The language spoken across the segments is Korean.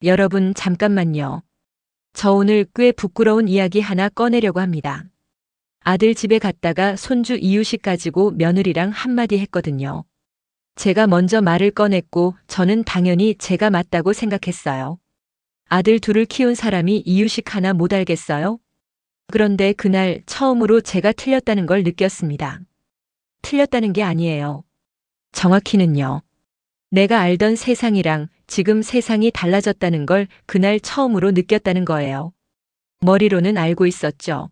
여러분, 잠깐만요. 저 오늘 꽤 부끄러운 이야기 하나 꺼내려고 합니다. 아들 집에 갔다가 손주 이유식 가지고 며느리랑 한마디 했거든요. 제가 먼저 말을 꺼냈고 저는 당연히 제가 맞다고 생각했어요. 아들 둘을 키운 사람이 이유식 하나 못 알겠어요? 그런데 그날 처음으로 제가 틀렸다는 걸 느꼈습니다. 틀렸다는 게 아니에요. 정확히는요. 내가 알던 세상이랑 지금 세상이 달라졌다는 걸 그날 처음으로 느꼈다는 거예요. 머리로는 알고 있었죠.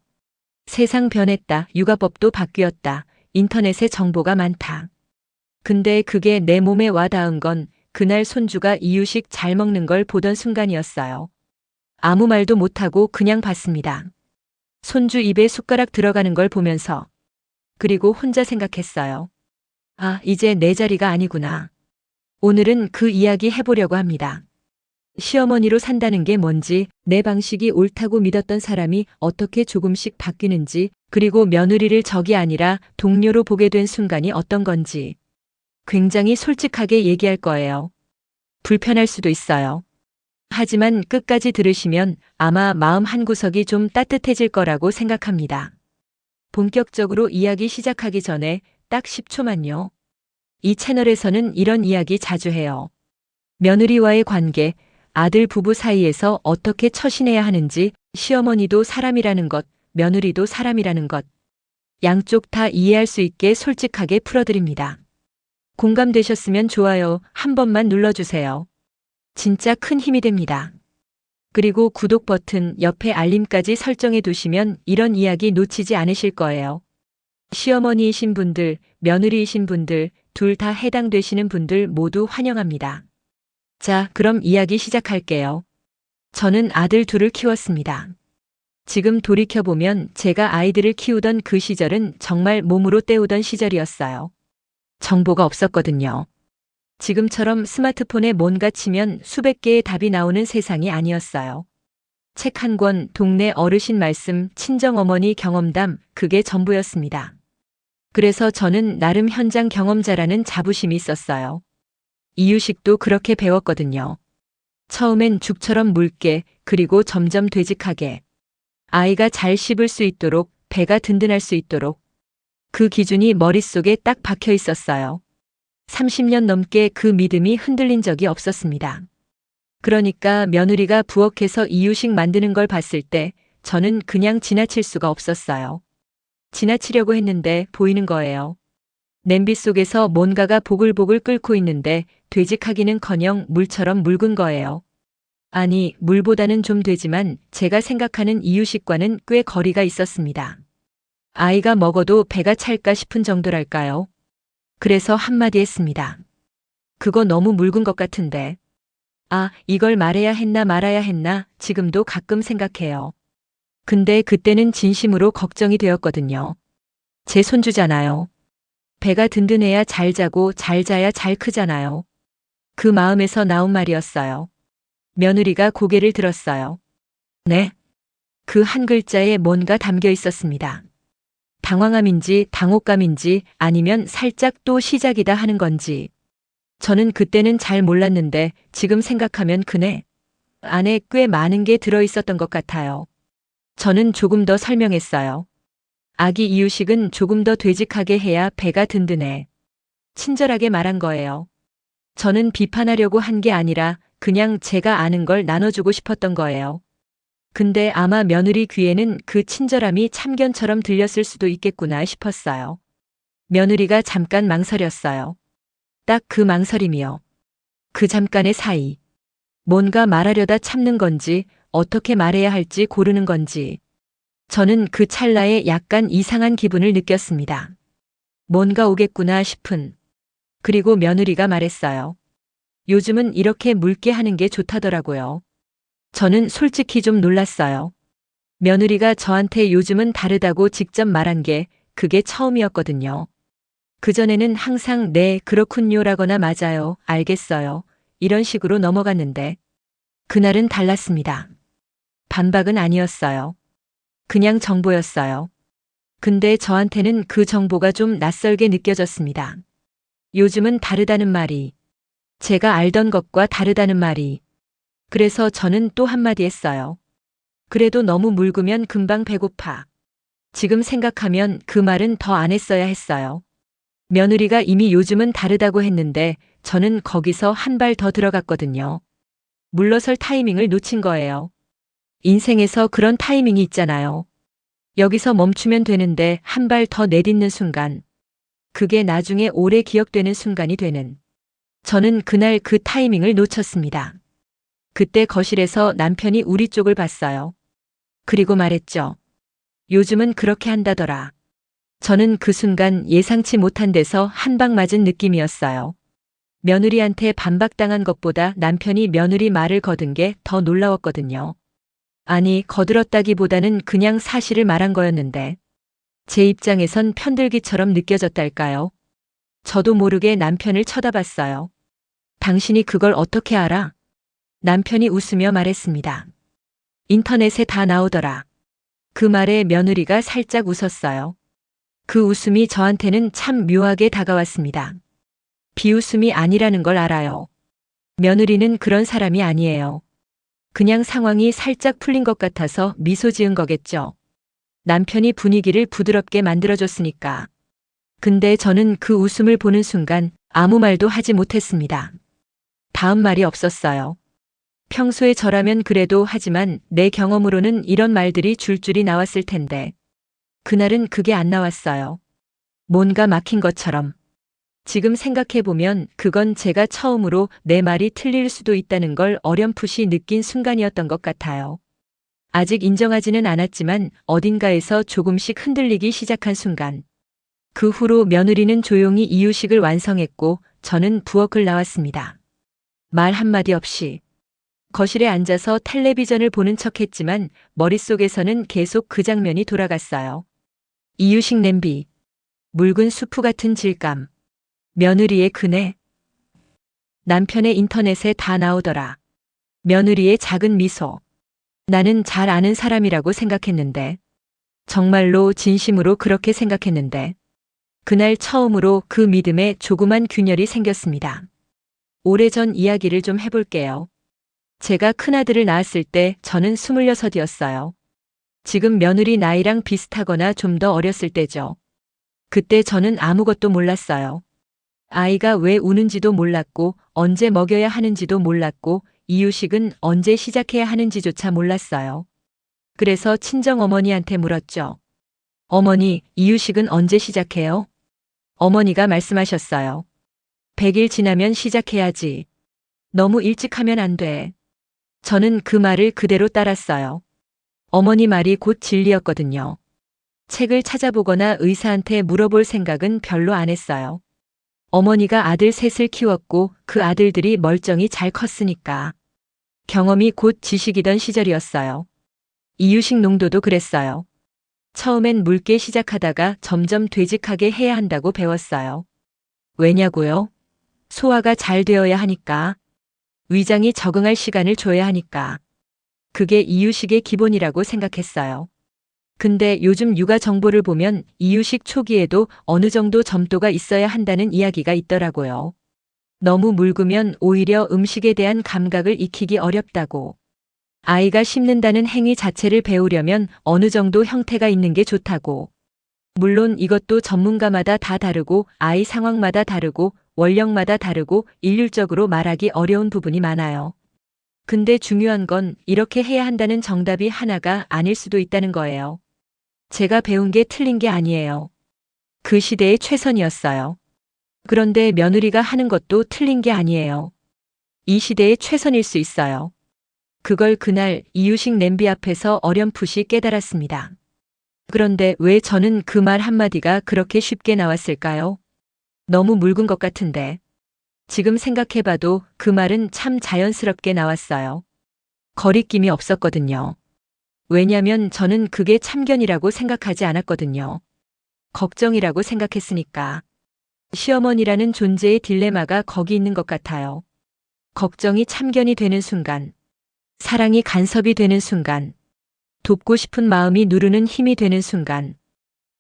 세상 변했다, 육아법도 바뀌었다, 인터넷에 정보가 많다. 근데 그게 내 몸에 와닿은 건 그날 손주가 이유식 잘 먹는 걸 보던 순간이었어요. 아무 말도 못하고 그냥 봤습니다. 손주 입에 숟가락 들어가는 걸 보면서. 그리고 혼자 생각했어요. 아, 이제 내 자리가 아니구나. 오늘은 그 이야기 해보려고 합니다. 시어머니로 산다는 게 뭔지, 내 방식이 옳다고 믿었던 사람이 어떻게 조금씩 바뀌는지, 그리고 며느리를 적이 아니라 동료로 보게 된 순간이 어떤 건지. 굉장히 솔직하게 얘기할 거예요. 불편할 수도 있어요. 하지만 끝까지 들으시면 아마 마음 한구석이 좀 따뜻해질 거라고 생각합니다. 본격적으로 이야기 시작하기 전에 딱 10초만요. 이 채널에서는 이런 이야기 자주 해요. 며느리와의 관계, 아들 부부 사이에서 어떻게 처신해야 하는지, 시어머니도 사람이라는 것, 며느리도 사람이라는 것. 양쪽 다 이해할 수 있게 솔직하게 풀어드립니다. 공감되셨으면 좋아요 한 번만 눌러주세요. 진짜 큰 힘이 됩니다. 그리고 구독 버튼 옆에 알림까지 설정해 두시면 이런 이야기 놓치지 않으실 거예요. 시어머니이신 분들, 며느리이신 분들, 둘 다 해당되시는 분들 모두 환영합니다. 자, 그럼 이야기 시작할게요. 저는 아들 둘을 키웠습니다. 지금 돌이켜보면 제가 아이들을 키우던 그 시절은 정말 몸으로 때우던 시절이었어요. 정보가 없었거든요. 지금처럼 스마트폰에 뭔가 치면 수백 개의 답이 나오는 세상이 아니었어요. 책 한 권, 동네 어르신 말씀, 친정어머니 경험담, 그게 전부였습니다. 그래서 저는 나름 현장 경험자라는 자부심이 있었어요. 이유식도 그렇게 배웠거든요. 처음엔 죽처럼 묽게, 그리고 점점 되직하게. 아이가 잘 씹을 수 있도록, 배가 든든할 수 있도록. 그 기준이 머릿속에 딱 박혀 있었어요. 30년 넘게 그 믿음이 흔들린 적이 없었습니다. 그러니까 며느리가 부엌에서 이유식 만드는 걸 봤을 때 저는 그냥 지나칠 수가 없었어요. 지나치려고 했는데 보이는 거예요. 냄비 속에서 뭔가가 보글보글 끓고 있는데 되직하기는커녕 물처럼 묽은 거예요. 아니, 물보다는 좀 되지만 제가 생각하는 이유식과는 꽤 거리가 있었습니다. 아이가 먹어도 배가 찰까 싶은 정도랄까요? 그래서 한마디 했습니다. 그거 너무 묽은 것 같은데. 아, 이걸 말해야 했나 말아야 했나 지금도 가끔 생각해요. 근데 그때는 진심으로 걱정이 되었거든요. 제 손주잖아요. 배가 든든해야 잘 자고 잘 자야 잘 크잖아요. 그 마음에서 나온 말이었어요. 며느리가 고개를 들었어요. 네. 그 한 글자에 뭔가 담겨 있었습니다. 당황함인지 당혹감인지 아니면 살짝 또 시작이다 하는 건지. 저는 그때는 잘 몰랐는데 지금 생각하면 그네 안에 꽤 많은 게 들어있었던 것 같아요. 저는 조금 더 설명했어요. 아기 이유식은 조금 더 되직하게 해야 배가 든든해. 친절하게 말한 거예요. 저는 비판하려고 한 게 아니라 그냥 제가 아는 걸 나눠주고 싶었던 거예요. 근데 아마 며느리 귀에는 그 친절함이 참견처럼 들렸을 수도 있겠구나 싶었어요. 며느리가 잠깐 망설였어요. 딱 그 망설임이요. 그 잠깐의 사이. 뭔가 말하려다 참는 건지 어떻게 말해야 할지 고르는 건지. 저는 그 찰나에 약간 이상한 기분을 느꼈습니다. 뭔가 오겠구나 싶은. 그리고 며느리가 말했어요. 요즘은 이렇게 묽게 하는 게 좋다더라고요. 저는 솔직히 좀 놀랐어요. 며느리가 저한테 요즘은 다르다고 직접 말한 게 그게 처음이었거든요. 그전에는 항상 네, 그렇군요라거나 맞아요, 알겠어요. 이런 식으로 넘어갔는데 그날은 달랐습니다. 반박은 아니었어요. 그냥 정보였어요. 근데 저한테는 그 정보가 좀 낯설게 느껴졌습니다. 요즘은 다르다는 말이, 제가 알던 것과 다르다는 말이, 그래서 저는 또 한마디 했어요. 그래도 너무 묽으면 금방 배고파. 지금 생각하면 그 말은 더 안 했어야 했어요. 며느리가 이미 요즘은 다르다고 했는데 저는 거기서 한 발 더 들어갔거든요. 물러설 타이밍을 놓친 거예요. 인생에서 그런 타이밍이 있잖아요. 여기서 멈추면 되는데 한 발 더 내딛는 순간. 그게 나중에 오래 기억되는 순간이 되는. 저는 그날 그 타이밍을 놓쳤습니다. 그때 거실에서 남편이 우리 쪽을 봤어요. 그리고 말했죠. 요즘은 그렇게 한다더라. 저는 그 순간 예상치 못한 데서 한 방 맞은 느낌이었어요. 며느리한테 반박당한 것보다 남편이 며느리 말을 거둔 게 더 놀라웠거든요. 아니, 거들었다기보다는 그냥 사실을 말한 거였는데 제 입장에선 편들기처럼 느껴졌달까요? 저도 모르게 남편을 쳐다봤어요. 당신이 그걸 어떻게 알아? 남편이 웃으며 말했습니다. 인터넷에 다 나오더라. 그 말에 며느리가 살짝 웃었어요. 그 웃음이 저한테는 참 묘하게 다가왔습니다. 비웃음이 아니라는 걸 알아요. 며느리는 그런 사람이 아니에요. 그냥 상황이 살짝 풀린 것 같아서 미소 지은 거겠죠. 남편이 분위기를 부드럽게 만들어줬으니까. 근데 저는 그 웃음을 보는 순간 아무 말도 하지 못했습니다. 다음 말이 없었어요. 평소에 저라면 그래도 하지만 내 경험으로는 이런 말들이 줄줄이 나왔을 텐데. 그날은 그게 안 나왔어요. 뭔가 막힌 것처럼. 지금 생각해보면 그건 제가 처음으로 내 말이 틀릴 수도 있다는 걸 어렴풋이 느낀 순간이었던 것 같아요. 아직 인정하지는 않았지만 어딘가에서 조금씩 흔들리기 시작한 순간. 그 후로 며느리는 조용히 이유식을 완성했고 저는 부엌을 나왔습니다. 말 한마디 없이. 거실에 앉아서 텔레비전을 보는 척했지만 머릿속에서는 계속 그 장면이 돌아갔어요. 이유식 냄비. 묽은 수프 같은 질감. 며느리의 그네. 남편의 인터넷에 다 나오더라. 며느리의 작은 미소. 나는 잘 아는 사람이라고 생각했는데. 정말로 진심으로 그렇게 생각했는데. 그날 처음으로 그 믿음에 조그만 균열이 생겼습니다. 오래전 이야기를 좀 해볼게요. 제가 큰아들을 낳았을 때 저는 26이었어요. 지금 며느리 나이랑 비슷하거나 좀 더 어렸을 때죠. 그때 저는 아무것도 몰랐어요. 아이가 왜 우는지도 몰랐고 언제 먹여야 하는지도 몰랐고 이유식은 언제 시작해야 하는지조차 몰랐어요. 그래서 친정어머니한테 물었죠. 어머니, 이유식은 언제 시작해요? 어머니가 말씀하셨어요. 100일 지나면 시작해야지. 너무 일찍 하면 안 돼. 저는 그 말을 그대로 따랐어요. 어머니 말이 곧 진리였거든요. 책을 찾아보거나 의사한테 물어볼 생각은 별로 안 했어요. 어머니가 아들 셋을 키웠고 그 아들들이 멀쩡히 잘 컸으니까. 경험이 곧 지식이던 시절이었어요. 이유식 농도도 그랬어요. 처음엔 묽게 시작하다가 점점 되직하게 해야 한다고 배웠어요. 왜냐고요? 소화가 잘 되어야 하니까. 위장이 적응할 시간을 줘야 하니까. 그게 이유식의 기본이라고 생각했어요. 근데 요즘 육아 정보를 보면 이유식 초기에도 어느 정도 점도가 있어야 한다는 이야기가 있더라고요. 너무 묽으면 오히려 음식에 대한 감각을 익히기 어렵다고. 아이가 씹는다는 행위 자체를 배우려면 어느 정도 형태가 있는 게 좋다고. 물론 이것도 전문가마다 다 다르고 아이 상황마다 다르고 원령마다 다르고 일률적으로 말하기 어려운 부분이 많아요. 근데 중요한 건 이렇게 해야 한다는 정답이 하나가 아닐 수도 있다는 거예요. 제가 배운 게 틀린 게 아니에요. 그 시대의 최선이었어요. 그런데 며느리가 하는 것도 틀린 게 아니에요. 이 시대의 최선일 수 있어요. 그걸 그날 이유식 냄비 앞에서 어렴풋이 깨달았습니다. 그런데 왜 저는 그 말 한마디가 그렇게 쉽게 나왔을까요? 너무 묽은 것 같은데. 지금 생각해봐도 그 말은 참 자연스럽게 나왔어요. 거리낌이 없었거든요. 왜냐면 저는 그게 참견이라고 생각하지 않았거든요. 걱정이라고 생각했으니까. 시어머니라는 존재의 딜레마가 거기 있는 것 같아요. 걱정이 참견이 되는 순간, 사랑이 간섭이 되는 순간, 돕고 싶은 마음이 누르는 힘이 되는 순간,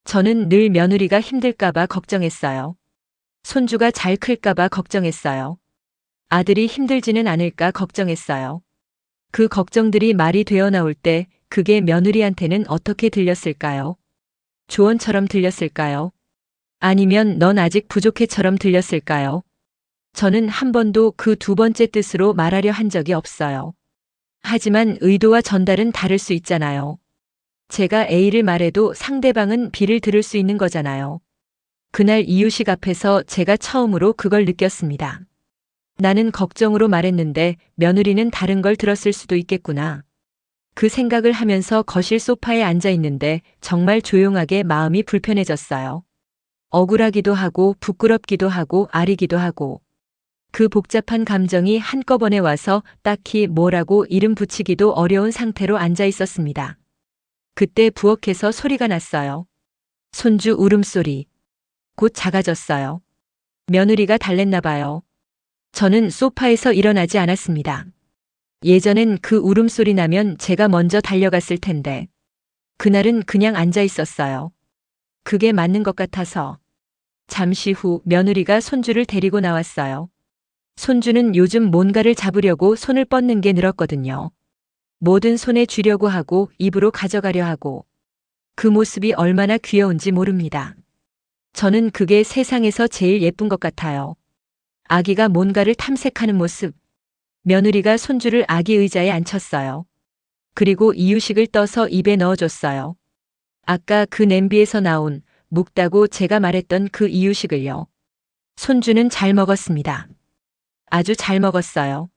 저는 늘 며느리가 힘들까봐 걱정했어요. 손주가 잘 클까봐 걱정했어요. 아들이 힘들지는 않을까 걱정했어요. 그 걱정들이 말이 되어 나올 때 그게 며느리한테는 어떻게 들렸을까요? 조언처럼 들렸을까요? 아니면 넌 아직 부족해처럼 들렸을까요? 저는 한 번도 그 두 번째 뜻으로 말하려 한 적이 없어요. 하지만 의도와 전달은 다를 수 있잖아요. 제가 A를 말해도 상대방은 B를 들을 수 있는 거잖아요. 그날 이유식 앞에서 제가 처음으로 그걸 느꼈습니다. 나는 걱정으로 말했는데 며느리는 다른 걸 들었을 수도 있겠구나. 그 생각을 하면서 거실 소파에 앉아 있는데 정말 조용하게 마음이 불편해졌어요. 억울하기도 하고 부끄럽기도 하고 아리기도 하고 그 복잡한 감정이 한꺼번에 와서 딱히 뭐라고 이름 붙이기도 어려운 상태로 앉아 있었습니다. 그때 부엌에서 소리가 났어요. 손주 울음소리. 곧 작아졌어요. 며느리가 달랬나 봐요. 저는 소파에서 일어나지 않았습니다. 예전엔 그 울음소리 나면 제가 먼저 달려갔을 텐데 그날은 그냥 앉아 있었어요. 그게 맞는 것 같아서. 잠시 후 며느리가 손주를 데리고 나왔어요. 손주는 요즘 뭔가를 잡으려고 손을 뻗는 게 늘었거든요. 뭐든 손에 쥐려고 하고 입으로 가져가려 하고 그 모습이 얼마나 귀여운지 모릅니다. 저는 그게 세상에서 제일 예쁜 것 같아요. 아기가 뭔가를 탐색하는 모습. 며느리가 손주를 아기 의자에 앉혔어요. 그리고 이유식을 떠서 입에 넣어줬어요. 아까 그 냄비에서 나온 묵다고 제가 말했던 그 이유식을요. 손주는 잘 먹었습니다. 아주 잘 먹었어요.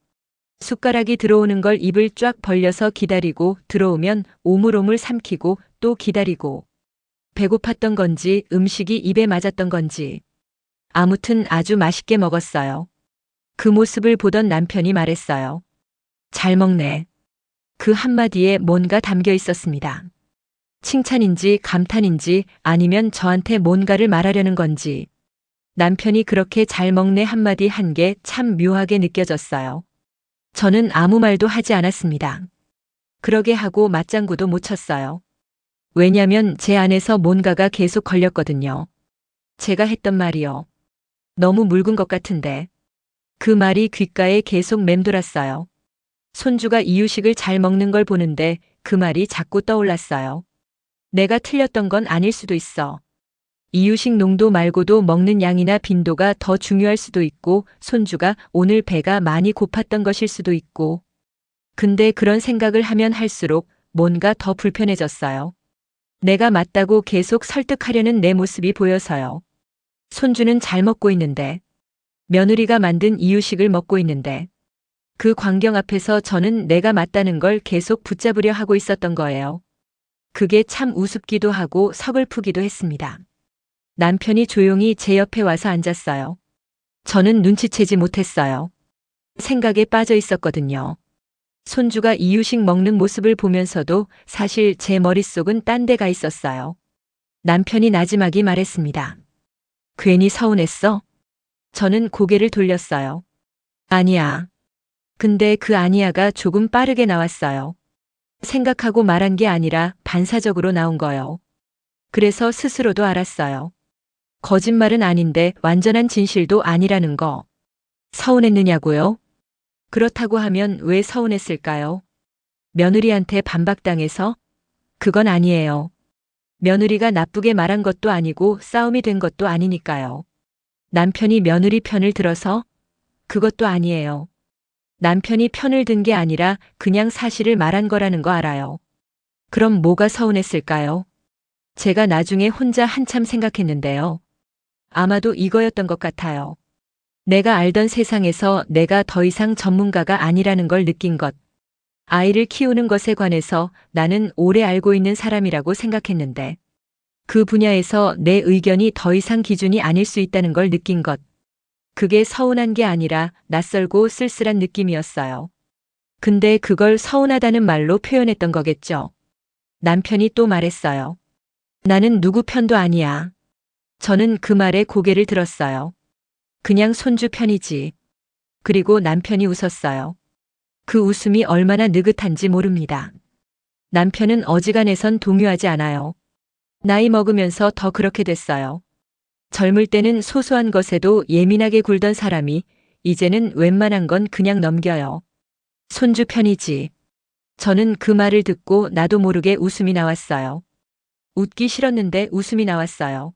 숟가락이 들어오는 걸 입을 쫙 벌려서 기다리고 들어오면 오물오물 삼키고 또 기다리고 배고팠던 건지 음식이 입에 맞았던 건지 아무튼 아주 맛있게 먹었어요. 그 모습을 보던 남편이 말했어요. 잘 먹네. 그 한마디에 뭔가 담겨 있었습니다. 칭찬인지 감탄인지 아니면 저한테 뭔가를 말하려는 건지 남편이 그렇게 잘 먹네 한마디 한 게 참 묘하게 느껴졌어요. 저는 아무 말도 하지 않았습니다. 그러게 하고 맞장구도 못 쳤어요. 왜냐면 제 안에서 뭔가가 계속 걸렸거든요. 제가 했던 말이요. 너무 묽은 것 같은데. 그 말이 귓가에 계속 맴돌았어요. 손주가 이유식을 잘 먹는 걸 보는데 그 말이 자꾸 떠올랐어요. 내가 틀렸던 건 아닐 수도 있어. 이유식 농도 말고도 먹는 양이나 빈도가 더 중요할 수도 있고 손주가 오늘 배가 많이 고팠던 것일 수도 있고. 근데 그런 생각을 하면 할수록 뭔가 더 불편해졌어요. 내가 맞다고 계속 설득하려는 내 모습이 보여서요. 손주는 잘 먹고 있는데 며느리가 만든 이유식을 먹고 있는데 그 광경 앞에서 저는 내가 맞다는 걸 계속 붙잡으려 하고 있었던 거예요. 그게 참 우습기도 하고 서글프기도 했습니다. 남편이 조용히 제 옆에 와서 앉았어요. 저는 눈치채지 못했어요. 생각에 빠져 있었거든요. 손주가 이유식 먹는 모습을 보면서도 사실 제 머릿속은 딴 데 가 있었어요. 남편이 나지막이 말했습니다. 괜히 서운했어? 저는 고개를 돌렸어요. 아니야. 근데 그 아니야가 조금 빠르게 나왔어요. 생각하고 말한 게 아니라 반사적으로 나온 거요. 그래서 스스로도 알았어요. 거짓말은 아닌데 완전한 진실도 아니라는 거. 서운했느냐고요? 그렇다고 하면 왜 서운했을까요? 며느리한테 반박당해서? 그건 아니에요. 며느리가 나쁘게 말한 것도 아니고 싸움이 된 것도 아니니까요. 남편이 며느리 편을 들어서? 그것도 아니에요. 남편이 편을 든 게 아니라 그냥 사실을 말한 거라는 거 알아요. 그럼 뭐가 서운했을까요? 제가 나중에 혼자 한참 생각했는데요. 아마도 이거였던 것 같아요. 내가 알던 세상에서 내가 더 이상 전문가가 아니라는 걸 느낀 것. 아이를 키우는 것에 관해서 나는 오래 알고 있는 사람이라고 생각했는데 그 분야에서 내 의견이 더 이상 기준이 아닐 수 있다는 걸 느낀 것. 그게 서운한 게 아니라 낯설고 쓸쓸한 느낌이었어요. 근데 그걸 서운하다는 말로 표현했던 거겠죠. 남편이 또 말했어요. 나는 누구 편도 아니야. 저는 그 말에 고개를 들었어요. 그냥 손주 편이지. 그리고 남편이 웃었어요. 그 웃음이 얼마나 느긋한지 모릅니다. 남편은 어지간해선 동요하지 않아요. 나이 먹으면서 더 그렇게 됐어요. 젊을 때는 소소한 것에도 예민하게 굴던 사람이 이제는 웬만한 건 그냥 넘겨요. 손주 편이지. 저는 그 말을 듣고 나도 모르게 웃음이 나왔어요. 웃기 싫었는데 웃음이 나왔어요.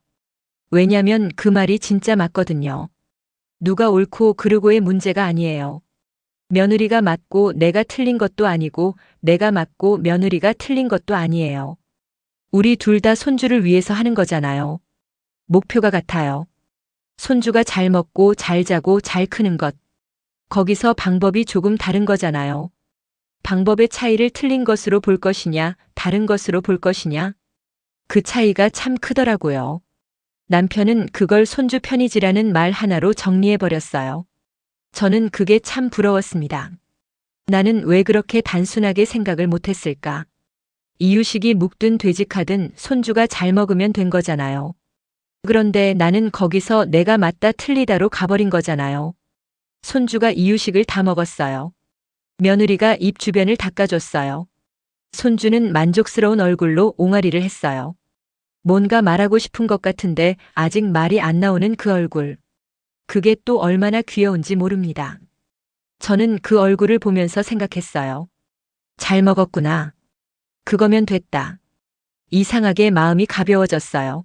왜냐면 그 말이 진짜 맞거든요. 누가 옳고 그르고의 문제가 아니에요. 며느리가 맞고 내가 틀린 것도 아니고 내가 맞고 며느리가 틀린 것도 아니에요. 우리 둘 다 손주를 위해서 하는 거잖아요. 목표가 같아요. 손주가 잘 먹고 잘 자고 잘 크는 것. 거기서 방법이 조금 다른 거잖아요. 방법의 차이를 틀린 것으로 볼 것이냐, 다른 것으로 볼 것이냐. 그 차이가 참 크더라고요. 남편은 그걸 손주 편이지라는 말 하나로 정리해버렸어요. 저는 그게 참 부러웠습니다. 나는 왜 그렇게 단순하게 생각을 못했을까? 이유식이 묵든 되직하든 손주가 잘 먹으면 된 거잖아요. 그런데 나는 거기서 내가 맞다 틀리다로 가버린 거잖아요. 손주가 이유식을 다 먹었어요. 며느리가 입 주변을 닦아줬어요. 손주는 만족스러운 얼굴로 옹알이를 했어요. 뭔가 말하고 싶은 것 같은데 아직 말이 안 나오는 그 얼굴. 그게 또 얼마나 귀여운지 모릅니다. 저는 그 얼굴을 보면서 생각했어요. 잘 먹었구나. 그거면 됐다. 이상하게 마음이 가벼워졌어요.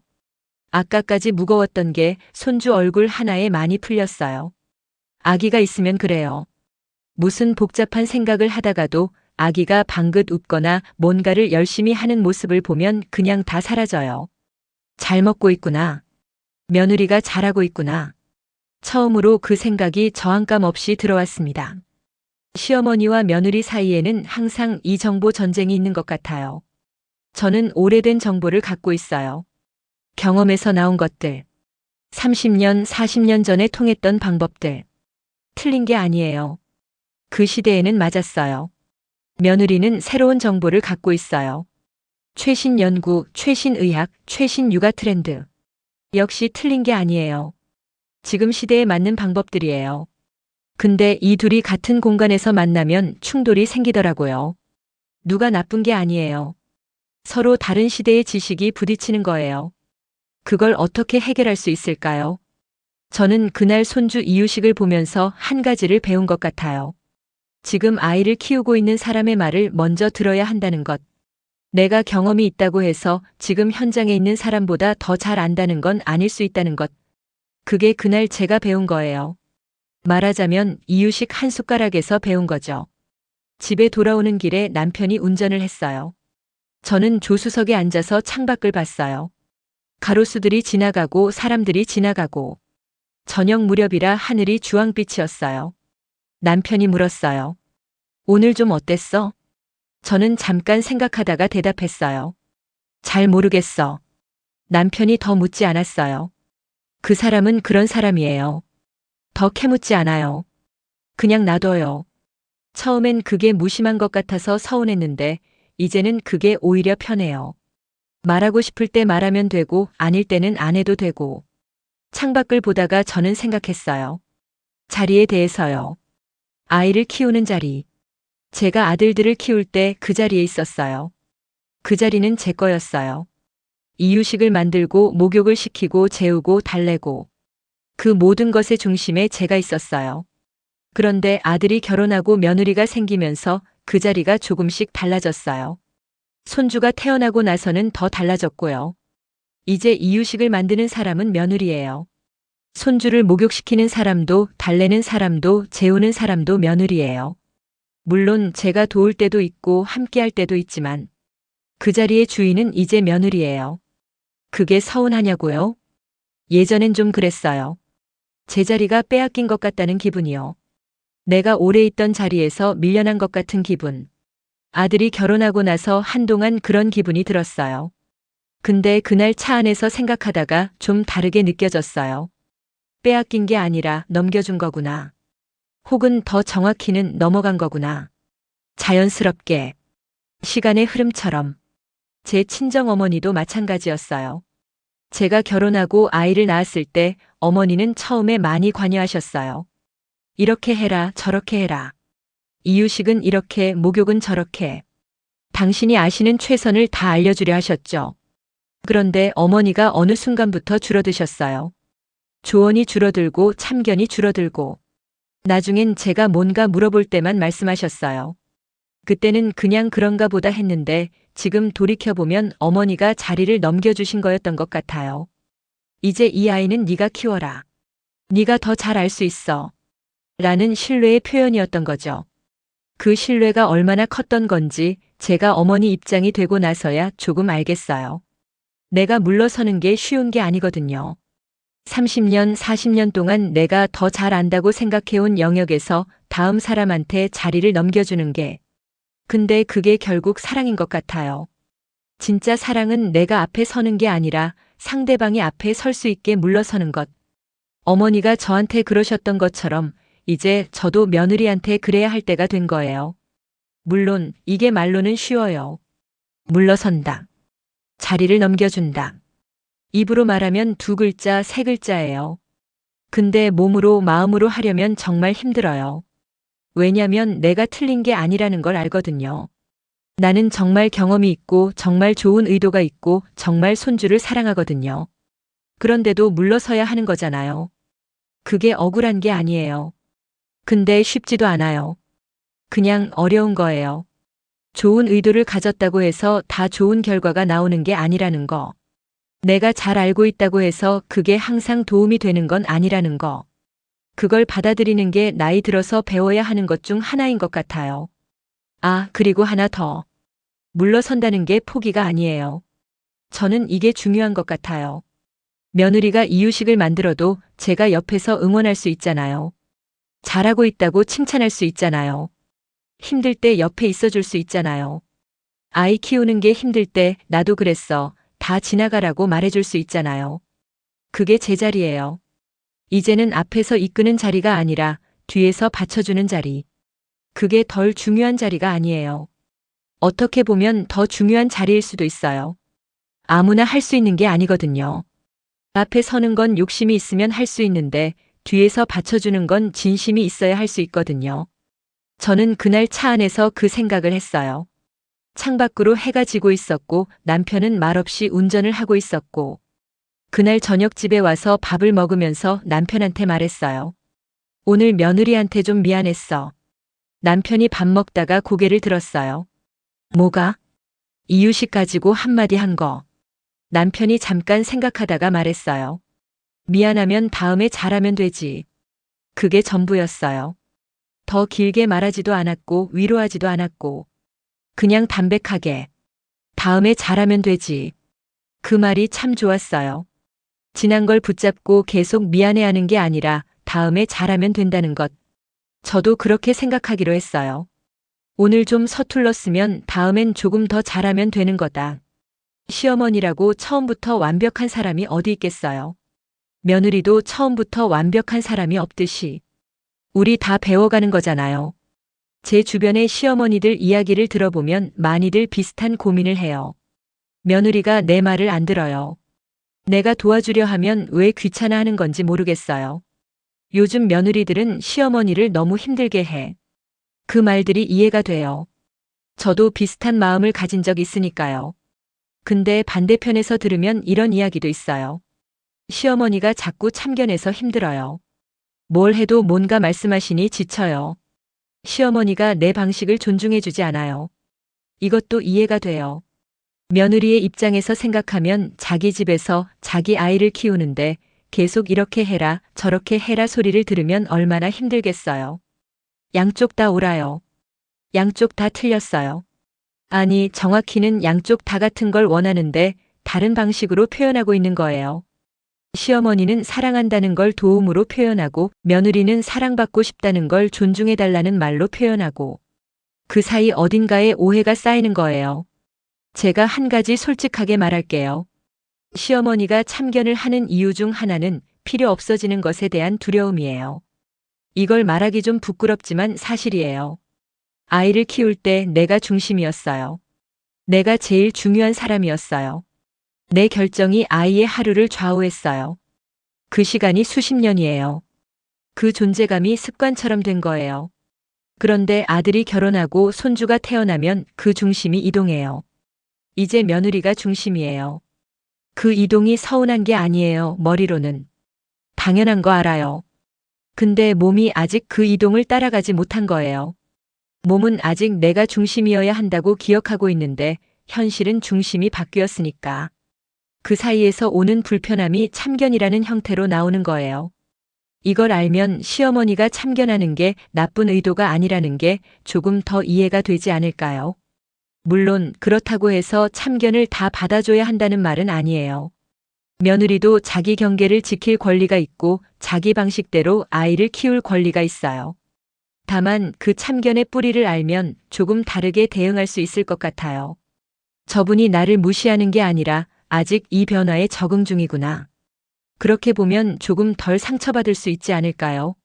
아까까지 무거웠던 게 손주 얼굴 하나에 많이 풀렸어요. 아기가 있으면 그래요. 무슨 복잡한 생각을 하다가도 아기가 방긋 웃거나 뭔가를 열심히 하는 모습을 보면 그냥 다 사라져요. 잘 먹고 있구나. 며느리가 잘하고 있구나. 처음으로 그 생각이 저항감 없이 들어왔습니다. 시어머니와 며느리 사이에는 항상 이 정보 전쟁이 있는 것 같아요. 저는 오래된 정보를 갖고 있어요. 경험에서 나온 것들. 30년, 40년 전에 통했던 방법들. 틀린 게 아니에요. 그 시대에는 맞았어요. 며느리는 새로운 정보를 갖고 있어요. 최신 연구, 최신 의학, 최신 육아 트렌드. 역시 틀린 게 아니에요. 지금 시대에 맞는 방법들이에요. 근데 이 둘이 같은 공간에서 만나면 충돌이 생기더라고요. 누가 나쁜 게 아니에요. 서로 다른 시대의 지식이 부딪히는 거예요. 그걸 어떻게 해결할 수 있을까요? 저는 그날 손주 이유식을 보면서 한 가지를 배운 것 같아요. 지금 아이를 키우고 있는 사람의 말을 먼저 들어야 한다는 것. 내가 경험이 있다고 해서 지금 현장에 있는 사람보다 더 잘 안다는 건 아닐 수 있다는 것. 그게 그날 제가 배운 거예요. 말하자면 이유식 한 숟가락에서 배운 거죠. 집에 돌아오는 길에 남편이 운전을 했어요. 저는 조수석에 앉아서 창밖을 봤어요. 가로수들이 지나가고 사람들이 지나가고 저녁 무렵이라 하늘이 주황빛이었어요. 남편이 물었어요. 오늘 좀 어땠어? 저는 잠깐 생각하다가 대답했어요. 잘 모르겠어. 남편이 더 묻지 않았어요. 그 사람은 그런 사람이에요. 더 캐묻지 않아요. 그냥 놔둬요. 처음엔 그게 무심한 것 같아서 서운했는데 이제는 그게 오히려 편해요. 말하고 싶을 때 말하면 되고 아닐 때는 안 해도 되고. 창밖을 보다가 저는 생각했어요. 자리에 대해서요. 아이를 키우는 자리. 제가 아들들을 키울 때 그 자리에 있었어요. 그 자리는 제 거였어요. 이유식을 만들고 목욕을 시키고 재우고 달래고 그 모든 것의 중심에 제가 있었어요. 그런데 아들이 결혼하고 며느리가 생기면서 그 자리가 조금씩 달라졌어요. 손주가 태어나고 나서는 더 달라졌고요. 이제 이유식을 만드는 사람은 며느리예요. 손주를 목욕시키는 사람도 달래는 사람도 재우는 사람도 며느리예요. 물론 제가 도울 때도 있고 함께할 때도 있지만 그 자리의 주인은 이제 며느리예요. 그게 서운하냐고요? 예전엔 좀 그랬어요. 제 자리가 빼앗긴 것 같다는 기분이요. 내가 오래 있던 자리에서 밀려난 것 같은 기분. 아들이 결혼하고 나서 한동안 그런 기분이 들었어요. 근데 그날 차 안에서 생각하다가 좀 다르게 느껴졌어요. 빼앗긴 게 아니라 넘겨준 거구나. 혹은 더 정확히는 넘어간 거구나. 자연스럽게. 시간의 흐름처럼. 제 친정어머니도 마찬가지였어요. 제가 결혼하고 아이를 낳았을 때 어머니는 처음에 많이 관여하셨어요. 이렇게 해라, 저렇게 해라. 이유식은 이렇게, 목욕은 저렇게. 당신이 아시는 최선을 다 알려주려 하셨죠. 그런데 어머니가 어느 순간부터 줄어드셨어요. 조언이 줄어들고 참견이 줄어들고. 나중엔 제가 뭔가 물어볼 때만 말씀하셨어요. 그때는 그냥 그런가 보다 했는데 지금 돌이켜보면 어머니가 자리를 넘겨주신 거였던 것 같아요. 이제 이 아이는 네가 키워라. 네가 더 잘 알 수 있어. 라는 신뢰의 표현이었던 거죠. 그 신뢰가 얼마나 컸던 건지 제가 어머니 입장이 되고 나서야 조금 알겠어요. 내가 물러서는 게 쉬운 게 아니거든요. 30년, 40년 동안 내가 더 잘 안다고 생각해온 영역에서 다음 사람한테 자리를 넘겨주는 게. 근데 그게 결국 사랑인 것 같아요. 진짜 사랑은 내가 앞에 서는 게 아니라 상대방이 앞에 설 수 있게 물러서는 것. 어머니가 저한테 그러셨던 것처럼 이제 저도 며느리한테 그래야 할 때가 된 거예요. 물론 이게 말로는 쉬워요. 물러선다. 자리를 넘겨준다. 입으로 말하면 두 글자, 세 글자예요. 근데 몸으로, 마음으로 하려면 정말 힘들어요. 왜냐면 내가 틀린 게 아니라는 걸 알거든요. 나는 정말 경험이 있고 정말 좋은 의도가 있고 정말 손주를 사랑하거든요. 그런데도 물러서야 하는 거잖아요. 그게 억울한 게 아니에요. 근데 쉽지도 않아요. 그냥 어려운 거예요. 좋은 의도를 가졌다고 해서 다 좋은 결과가 나오는 게 아니라는 거. 내가 잘 알고 있다고 해서 그게 항상 도움이 되는 건 아니라는 거. 그걸 받아들이는 게 나이 들어서 배워야 하는 것 중 하나인 것 같아요. 아, 그리고 하나 더. 물러선다는 게 포기가 아니에요. 저는 이게 중요한 것 같아요. 며느리가 이유식을 만들어도 제가 옆에서 응원할 수 있잖아요. 잘하고 있다고 칭찬할 수 있잖아요. 힘들 때 옆에 있어줄 수 있잖아요. 아이 키우는 게 힘들 때 나도 그랬어. 다 지나가라고 말해줄 수 있잖아요. 그게 제 자리예요. 이제는 앞에서 이끄는 자리가 아니라 뒤에서 받쳐주는 자리. 그게 덜 중요한 자리가 아니에요. 어떻게 보면 더 중요한 자리일 수도 있어요. 아무나 할 수 있는 게 아니거든요. 앞에 서는 건 욕심이 있으면 할 수 있는데 뒤에서 받쳐주는 건 진심이 있어야 할 수 있거든요. 저는 그날 차 안에서 그 생각을 했어요. 창밖으로 해가 지고 있었고 남편은 말없이 운전을 하고 있었고 그날 저녁 집에 와서 밥을 먹으면서 남편한테 말했어요. 오늘 며느리한테 좀 미안했어. 남편이 밥 먹다가 고개를 들었어요. 뭐가? 이유식 가지고 한마디 한 거. 남편이 잠깐 생각하다가 말했어요. 미안하면 다음에 잘하면 되지. 그게 전부였어요. 더 길게 말하지도 않았고 위로하지도 않았고 그냥 담백하게 다음에 잘하면 되지. 그 말이 참 좋았어요. 지난 걸 붙잡고 계속 미안해하는 게 아니라 다음에 잘하면 된다는 것. 저도 그렇게 생각하기로 했어요. 오늘 좀 서툴렀으면 다음엔 조금 더 잘하면 되는 거다. 시어머니라고 처음부터 완벽한 사람이 어디 있겠어요. 며느리도 처음부터 완벽한 사람이 없듯이. 우리 다 배워가는 거잖아요. 제 주변의 시어머니들 이야기를 들어보면 많이들 비슷한 고민을 해요. 며느리가 내 말을 안 들어요. 내가 도와주려 하면 왜 귀찮아하는 건지 모르겠어요. 요즘 며느리들은 시어머니를 너무 힘들게 해. 그 말들이 이해가 돼요. 저도 비슷한 마음을 가진 적 있으니까요. 근데 반대편에서 들으면 이런 이야기도 있어요. 시어머니가 자꾸 참견해서 힘들어요. 뭘 해도 뭔가 말씀하시니 지쳐요. 시어머니가 내 방식을 존중해주지 않아요. 이것도 이해가 돼요. 며느리의 입장에서 생각하면 자기 집에서 자기 아이를 키우는데 계속 이렇게 해라 저렇게 해라 소리를 들으면 얼마나 힘들겠어요. 양쪽 다 옳아요. 양쪽 다 틀렸어요. 아니, 정확히는 양쪽 다 같은 걸 원하는데 다른 방식으로 표현하고 있는 거예요. 시어머니는 사랑한다는 걸 도움으로 표현하고 며느리는 사랑받고 싶다는 걸 존중해달라는 말로 표현하고 그 사이 어딘가에 오해가 쌓이는 거예요. 제가 한 가지 솔직하게 말할게요. 시어머니가 참견을 하는 이유 중 하나는 필요 없어지는 것에 대한 두려움이에요. 이걸 말하기 좀 부끄럽지만 사실이에요. 아이를 키울 때 내가 중심이었어요. 내가 제일 중요한 사람이었어요. 내 결정이 아이의 하루를 좌우했어요. 그 시간이 수십 년이에요. 그 존재감이 습관처럼 된 거예요. 그런데 아들이 결혼하고 손주가 태어나면 그 중심이 이동해요. 이제 며느리가 중심이에요. 그 이동이 서운한 게 아니에요, 머리로는. 당연한 거 알아요. 근데 몸이 아직 그 이동을 따라가지 못한 거예요. 몸은 아직 내가 중심이어야 한다고 기억하고 있는데 현실은 중심이 바뀌었으니까. 그 사이에서 오는 불편함이 참견이라는 형태로 나오는 거예요. 이걸 알면 시어머니가 참견하는 게 나쁜 의도가 아니라는 게 조금 더 이해가 되지 않을까요? 물론 그렇다고 해서 참견을 다 받아줘야 한다는 말은 아니에요. 며느리도 자기 경계를 지킬 권리가 있고 자기 방식대로 아이를 키울 권리가 있어요. 다만 그 참견의 뿌리를 알면 조금 다르게 대응할 수 있을 것 같아요. 저분이 나를 무시하는 게 아니라 아직 이 변화에 적응 중이구나. 그렇게 보면 조금 덜 상처받을 수 있지 않을까요?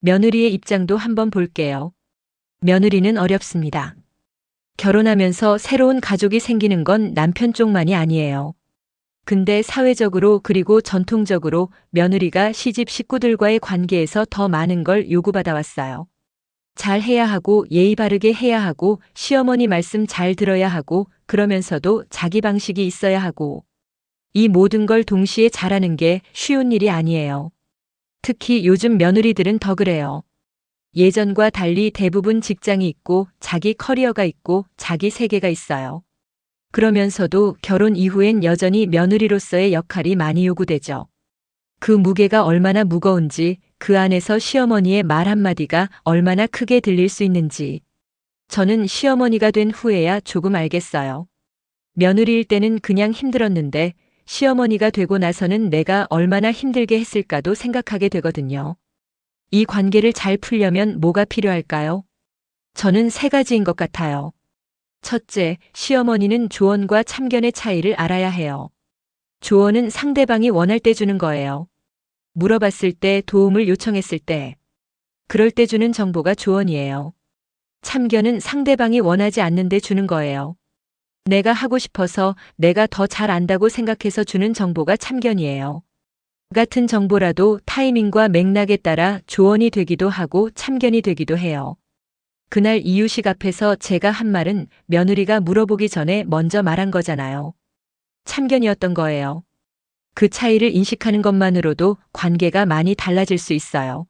며느리의 입장도 한번 볼게요. 며느리는 어렵습니다. 결혼하면서 새로운 가족이 생기는 건 남편 쪽만이 아니에요. 근데 사회적으로 그리고 전통적으로 며느리가 시집 식구들과의 관계에서 더 많은 걸 요구받아 왔어요. 잘 해야 하고 예의 바르게 해야 하고 시어머니 말씀 잘 들어야 하고 그러면서도 자기 방식이 있어야 하고 이 모든 걸 동시에 잘하는 게 쉬운 일이 아니에요. 특히 요즘 며느리들은 더 그래요. 예전과 달리 대부분 직장이 있고 자기 커리어가 있고 자기 세계가 있어요. 그러면서도 결혼 이후엔 여전히 며느리로서의 역할이 많이 요구되죠. 그 무게가 얼마나 무거운지 그 안에서 시어머니의 말 한마디가 얼마나 크게 들릴 수 있는지 저는 시어머니가 된 후에야 조금 알겠어요. 며느리일 때는 그냥 힘들었는데 시어머니가 되고 나서는 내가 얼마나 힘들게 했을까도 생각하게 되거든요. 이 관계를 잘 풀려면 뭐가 필요할까요? 저는 세 가지인 것 같아요. 첫째, 시어머니는 조언과 참견의 차이를 알아야 해요. 조언은 상대방이 원할 때 주는 거예요. 물어봤을 때, 도움을 요청했을 때. 그럴 때 주는 정보가 조언이에요. 참견은 상대방이 원하지 않는데 주는 거예요. 내가 하고 싶어서 내가 더 잘 안다고 생각해서 주는 정보가 참견이에요. 같은 정보라도 타이밍과 맥락에 따라 조언이 되기도 하고 참견이 되기도 해요. 그날 이유식 앞에서 제가 한 말은 며느리가 물어보기 전에 먼저 말한 거잖아요. 참견이었던 거예요. 그 차이를 인식하는 것만으로도 관계가 많이 달라질 수 있어요.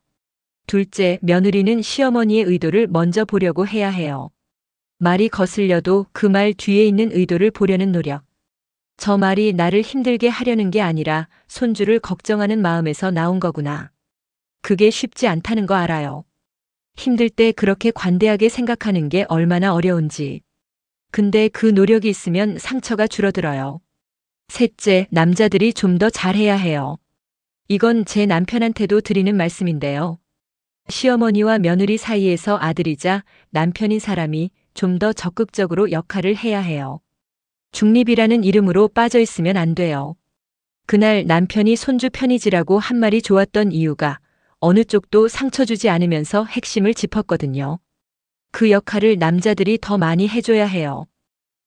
둘째, 며느리는 시어머니의 의도를 먼저 보려고 해야 해요. 말이 거슬려도 그 말 뒤에 있는 의도를 보려는 노력. 저 말이 나를 힘들게 하려는 게 아니라 손주를 걱정하는 마음에서 나온 거구나. 그게 쉽지 않다는 거 알아요. 힘들 때 그렇게 관대하게 생각하는 게 얼마나 어려운지. 근데 그 노력이 있으면 상처가 줄어들어요. 셋째, 남자들이 좀 더 잘해야 해요. 이건 제 남편한테도 드리는 말씀인데요. 시어머니와 며느리 사이에서 아들이자 남편인 사람이 좀 더 적극적으로 역할을 해야 해요. 중립이라는 이름으로 빠져 있으면 안 돼요. 그날 남편이 손주 편의지라고 한 말이 좋았던 이유가 어느 쪽도 상처 주지 않으면서 핵심을 짚었거든요. 그 역할을 남자들이 더 많이 해줘야 해요.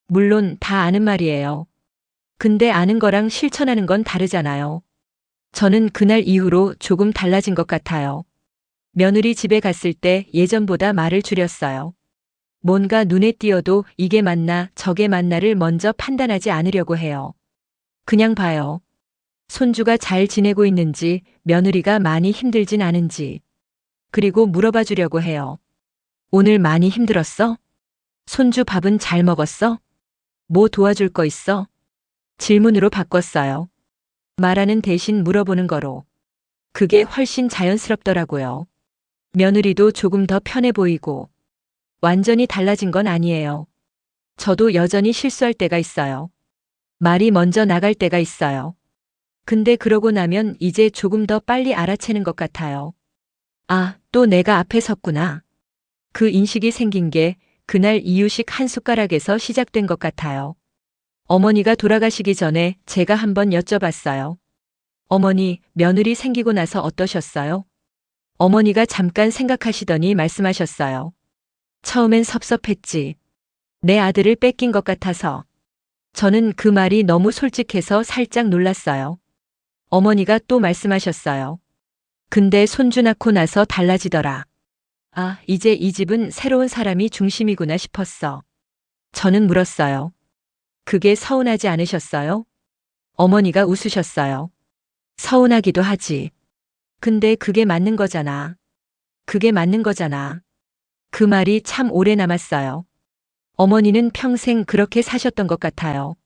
물론 다 아는 말이에요. 근데 아는 거랑 실천하는 건 다르잖아요. 저는 그날 이후로 조금 달라진 것 같아요. 며느리 집에 갔을 때 예전보다 말을 줄였어요. 뭔가 눈에 띄어도 이게 맞나 저게 맞나를 먼저 판단하지 않으려고 해요. 그냥 봐요. 손주가 잘 지내고 있는지, 며느리가 많이 힘들진 않은지. 그리고 물어봐 주려고 해요. 오늘 많이 힘들었어? 손주 밥은 잘 먹었어? 뭐 도와줄 거 있어? 질문으로 바꿨어요. 말하는 대신 물어보는 거로. 그게 훨씬 자연스럽더라고요. 며느리도 조금 더 편해 보이고. 완전히 달라진 건 아니에요. 저도 여전히 실수할 때가 있어요. 말이 먼저 나갈 때가 있어요. 근데 그러고 나면 이제 조금 더 빨리 알아채는 것 같아요. 아, 또 내가 앞에 섰구나. 그 인식이 생긴 게 그날 이유식 한 숟가락에서 시작된 것 같아요. 어머니가 돌아가시기 전에 제가 한번 여쭤봤어요. 어머니, 며느리 생기고 나서 어떠셨어요? 어머니가 잠깐 생각하시더니 말씀하셨어요. 처음엔 섭섭했지. 내 아들을 뺏긴 것 같아서. 저는 그 말이 너무 솔직해서 살짝 놀랐어요. 어머니가 또 말씀하셨어요. 근데 손주 낳고 나서 달라지더라. 아, 이제 이 집은 새로운 사람이 중심이구나 싶었어. 저는 물었어요. 그게 서운하지 않으셨어요? 어머니가 웃으셨어요. 서운하기도 하지. 근데 그게 맞는 거잖아. 그게 맞는 거잖아. 그 말이 참 오래 남았어요. 어머니는 평생 그렇게 사셨던 것 같아요.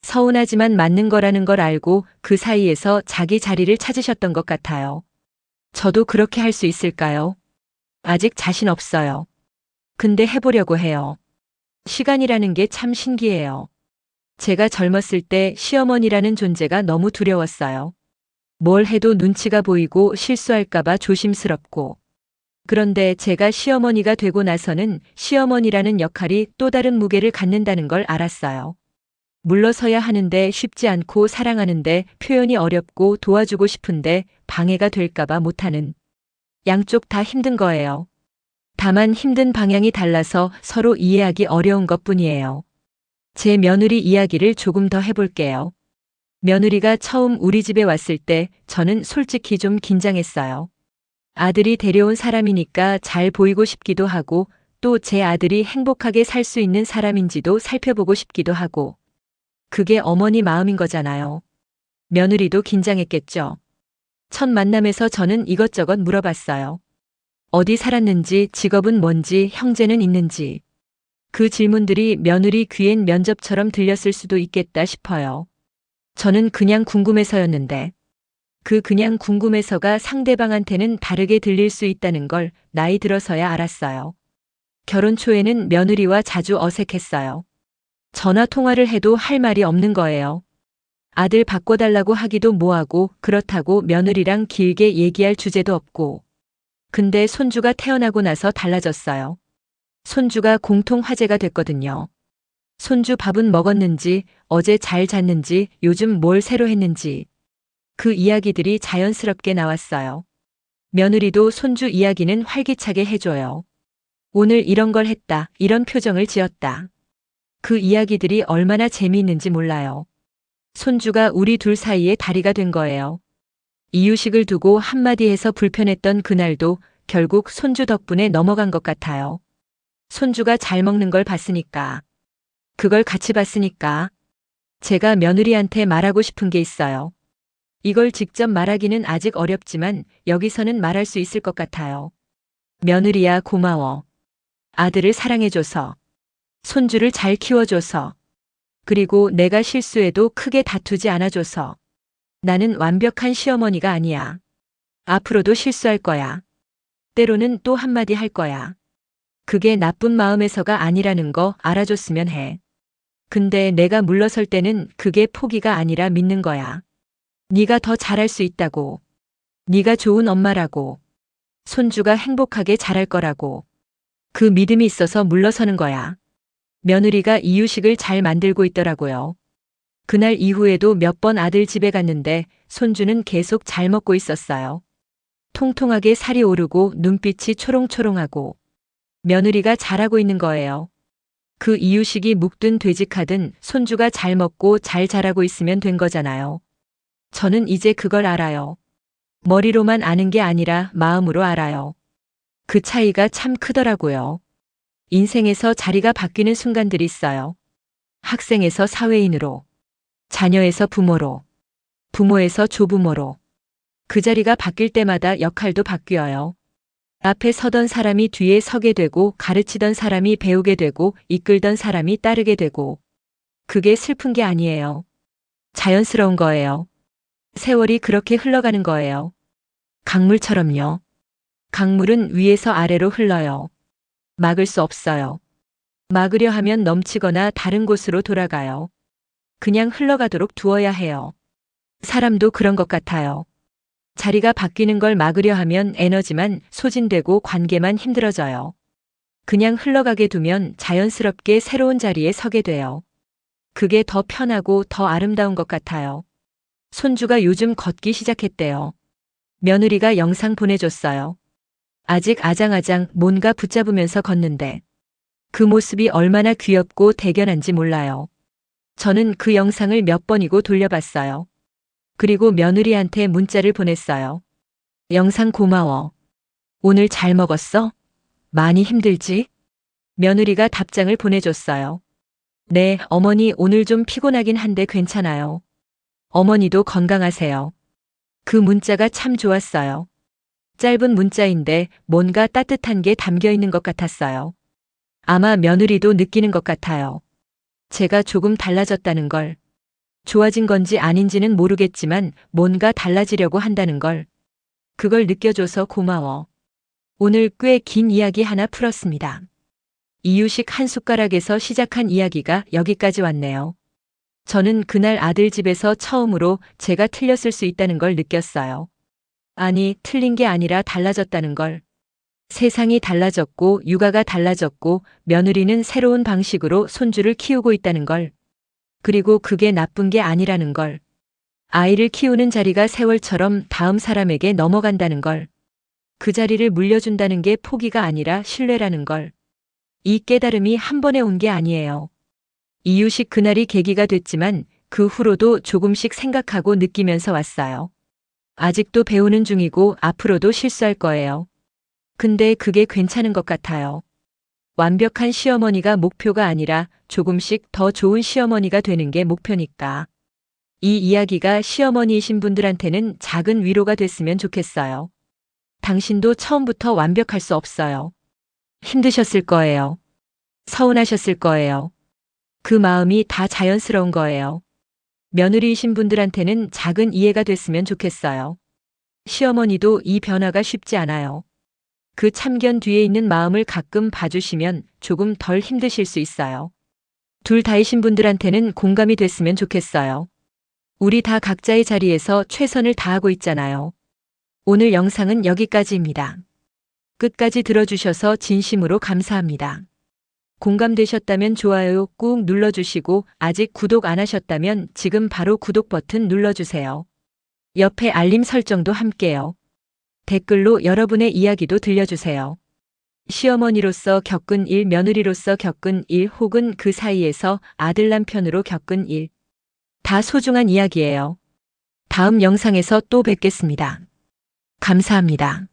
서운하지만 맞는 거라는 걸 알고 그 사이에서 자기 자리를 찾으셨던 것 같아요. 저도 그렇게 할 수 있을까요? 아직 자신 없어요. 근데 해보려고 해요. 시간이라는 게 참 신기해요. 제가 젊었을 때 시어머니라는 존재가 너무 두려웠어요. 뭘 해도 눈치가 보이고 실수할까봐 조심스럽고. 그런데 제가 시어머니가 되고 나서는 시어머니라는 역할이 또 다른 무게를 갖는다는 걸 알았어요. 물러서야 하는데 쉽지 않고 사랑하는데 표현이 어렵고 도와주고 싶은데 방해가 될까봐 못하는. 양쪽 다 힘든 거예요. 다만 힘든 방향이 달라서 서로 이해하기 어려운 것 뿐이에요. 제 며느리 이야기를 조금 더 해볼게요. 며느리가 처음 우리 집에 왔을 때 저는 솔직히 좀 긴장했어요. 아들이 데려온 사람이니까 잘 보이고 싶기도 하고 또 제 아들이 행복하게 살 수 있는 사람인지도 살펴보고 싶기도 하고. 그게 어머니 마음인 거잖아요. 며느리도 긴장했겠죠. 첫 만남에서 저는 이것저것 물어봤어요. 어디 살았는지, 직업은 뭔지, 형제는 있는지. 그 질문들이 며느리 귀엔 면접처럼 들렸을 수도 있겠다 싶어요. 저는 그냥 궁금해서였는데 그 그냥 궁금해서가 상대방한테는 다르게 들릴 수 있다는 걸 나이 들어서야 알았어요. 결혼 초에는 며느리와 자주 어색했어요. 전화 통화를 해도 할 말이 없는 거예요. 아들 바꿔달라고 하기도 뭐하고 그렇다고 며느리랑 길게 얘기할 주제도 없고. 근데 손주가 태어나고 나서 달라졌어요. 손주가 공통 화제가 됐거든요. 손주 밥은 먹었는지, 어제 잘 잤는지, 요즘 뭘 새로 했는지. 그 이야기들이 자연스럽게 나왔어요. 며느리도 손주 이야기는 활기차게 해줘요. 오늘 이런 걸 했다, 이런 표정을 지었다. 그 이야기들이 얼마나 재미있는지 몰라요. 손주가 우리 둘 사이의 다리가 된 거예요. 이유식을 두고 한마디 해서 불편했던 그날도 결국 손주 덕분에 넘어간 것 같아요. 손주가 잘 먹는 걸 봤으니까. 그걸 같이 봤으니까. 제가 며느리한테 말하고 싶은 게 있어요. 이걸 직접 말하기는 아직 어렵지만 여기서는 말할 수 있을 것 같아요. 며느리야 고마워. 아들을 사랑해줘서. 손주를 잘 키워줘서. 그리고 내가 실수해도 크게 다투지 않아줘서. 나는 완벽한 시어머니가 아니야. 앞으로도 실수할 거야. 때로는 또 한마디 할 거야. 그게 나쁜 마음에서가 아니라는 거 알아줬으면 해. 근데 내가 물러설 때는 그게 포기가 아니라 믿는 거야. 네가 더 잘할 수 있다고. 네가 좋은 엄마라고. 손주가 행복하게 자랄 거라고. 그 믿음이 있어서 물러서는 거야. 며느리가 이유식을 잘 만들고 있더라고요. 그날 이후에도 몇 번 아들 집에 갔는데 손주는 계속 잘 먹고 있었어요. 통통하게 살이 오르고 눈빛이 초롱초롱하고. 며느리가 잘하고 있는 거예요. 그 이유식이 묵든 되직하든 손주가 잘 먹고 잘 자라고 있으면 된 거잖아요. 저는 이제 그걸 알아요. 머리로만 아는 게 아니라 마음으로 알아요. 그 차이가 참 크더라고요. 인생에서 자리가 바뀌는 순간들이 있어요. 학생에서 사회인으로, 자녀에서 부모로, 부모에서 조부모로. 그 자리가 바뀔 때마다 역할도 바뀌어요. 앞에 서던 사람이 뒤에 서게 되고 가르치던 사람이 배우게 되고 이끌던 사람이 따르게 되고. 그게 슬픈 게 아니에요. 자연스러운 거예요. 세월이 그렇게 흘러가는 거예요. 강물처럼요. 강물은 위에서 아래로 흘러요. 막을 수 없어요. 막으려 하면 넘치거나 다른 곳으로 돌아가요. 그냥 흘러가도록 두어야 해요. 사람도 그런 것 같아요. 자리가 바뀌는 걸 막으려 하면 에너지만 소진되고 관계만 힘들어져요. 그냥 흘러가게 두면 자연스럽게 새로운 자리에 서게 돼요. 그게 더 편하고 더 아름다운 것 같아요. 손주가 요즘 걷기 시작했대요. 며느리가 영상 보내줬어요. 아직 아장아장 뭔가 붙잡으면서 걷는데 그 모습이 얼마나 귀엽고 대견한지 몰라요. 저는 그 영상을 몇 번이고 돌려봤어요. 그리고 며느리한테 문자를 보냈어요. 영상 고마워. 오늘 잘 먹었어? 많이 힘들지? 며느리가 답장을 보내줬어요. 네, 어머니 오늘 좀 피곤하긴 한데 괜찮아요. 어머니도 건강하세요. 그 문자가 참 좋았어요. 짧은 문자인데 뭔가 따뜻한 게 담겨 있는 것 같았어요. 아마 며느리도 느끼는 것 같아요. 제가 조금 달라졌다는 걸. 좋아진 건지 아닌지는 모르겠지만 뭔가 달라지려고 한다는 걸. 그걸 느껴줘서 고마워. 오늘 꽤 긴 이야기 하나 풀었습니다. 이유식 한 숟가락에서 시작한 이야기가 여기까지 왔네요. 저는 그날 아들 집에서 처음으로 제가 틀렸을 수 있다는 걸 느꼈어요. 아니, 틀린 게 아니라 달라졌다는 걸. 세상이 달라졌고 육아가 달라졌고 며느리는 새로운 방식으로 손주를 키우고 있다는 걸. 그리고 그게 나쁜 게 아니라는 걸. 아이를 키우는 자리가 세월처럼 다음 사람에게 넘어간다는 걸. 그 자리를 물려준다는 게 포기가 아니라 신뢰라는 걸. 이 깨달음이 한 번에 온 게 아니에요. 이유식 그날이 계기가 됐지만 그 후로도 조금씩 생각하고 느끼면서 왔어요. 아직도 배우는 중이고 앞으로도 실수할 거예요. 근데 그게 괜찮은 것 같아요. 완벽한 시어머니가 목표가 아니라 조금씩 더 좋은 시어머니가 되는 게 목표니까. 이 이야기가 시어머니이신 분들한테는 작은 위로가 됐으면 좋겠어요. 당신도 처음부터 완벽할 수 없어요. 힘드셨을 거예요. 서운하셨을 거예요. 그 마음이 다 자연스러운 거예요. 며느리이신 분들한테는 작은 이해가 됐으면 좋겠어요. 시어머니도 이 변화가 쉽지 않아요. 그 참견 뒤에 있는 마음을 가끔 봐주시면 조금 덜 힘드실 수 있어요. 둘 다이신 분들한테는 공감이 됐으면 좋겠어요. 우리 다 각자의 자리에서 최선을 다하고 있잖아요. 오늘 영상은 여기까지입니다. 끝까지 들어주셔서 진심으로 감사합니다. 공감되셨다면 좋아요 꾹 눌러주시고 아직 구독 안 하셨다면 지금 바로 구독 버튼 눌러주세요. 옆에 알림 설정도 함께요. 댓글로 여러분의 이야기도 들려주세요. 시어머니로서 겪은 일, 며느리로서 겪은 일 혹은 그 사이에서 아들 남편으로 겪은 일. 다 소중한 이야기예요. 다음 영상에서 또 뵙겠습니다. 감사합니다.